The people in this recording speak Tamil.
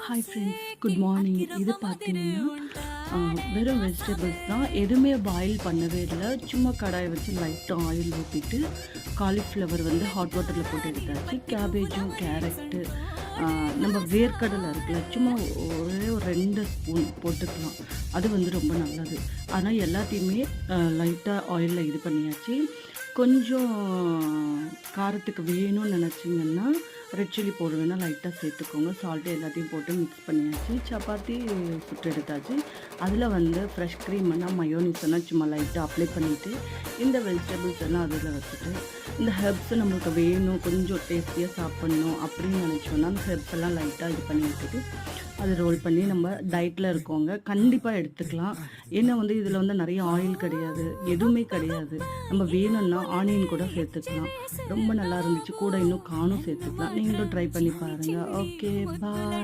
Hi friends, good morning. இது பார்த்தீங்கன்னா வெறும் வெஜிடபிள்ஸ் தான். எதுவுமே பாயில் பண்ணவே இல்லை. சும்மா கடாயை வச்சு லைட்டாக ஆயில் ஊற்றிட்டு காலிஃப்ளவர் வந்து ஹாட் வாட்டரில் போட்டு எடுத்தாச்சு. கேபேஜும் கேரட்டு நம்ம வேர்க்கடலை இருக்குல்ல, சும்மா ஒரே ஒரு 2 ஸ்பூன் போட்டுக்கலாம். அது வந்து ரொம்ப நல்லது. ஆனால் எல்லாத்தையுமே லைட்டாக ஆயிலில் இது பண்ணியாச்சு. கொஞ்சம் காரத்துக்கு வேணும்னு நினச்சிங்கன்னா ரெட் சில்லி பவுடர் வேணால் லைட்டாக சேர்த்துக்கோங்க. சால்ட்டு எல்லாத்தையும் போட்டு மிக்ஸ் பண்ணியாச்சு. சப்பாத்தி சுட்டு எடுத்தாச்சு. அதில் வந்து ஃப்ரெஷ் க்ரீம் எல்லாம் மயோனிஸ் எல்லாம் சும்மா லைட்டாக அப்ளை பண்ணிவிட்டு இந்த வெஜிடபிள்ஸ் எல்லாம் அதில் வச்சுட்டு இந்த ஹெர்ப்ஸு நம்மளுக்கு வேணும், கொஞ்சம் டேஸ்டியாக சாப்பிட்ணும் அப்படின்னு நினச்சோன்னா அந்த ஹெர்ப்ஸ் எல்லாம் லைட்டாக இது பண்ணி விட்டுட்டு அது ரோல் பண்ணி நம்ம டயட்டில் இருக்கோங்க கண்டிப்பாக எடுத்துக்கலாம். ஏன்னா வந்து இதில் வந்து நிறைய ஆயில் கிடையாது, எதுவுமே கிடையாது. நம்ம வேணும்னா ஆனியன் கூட சேர்த்துக்கலாம். ரொம்ப நல்லா இருந்துச்சு. கூட இன்னும் காணும் சேர்த்துக்கலாம். நீங்களும் ட்ரை பண்ணி பாருங்கள். ஓகே, பாய்.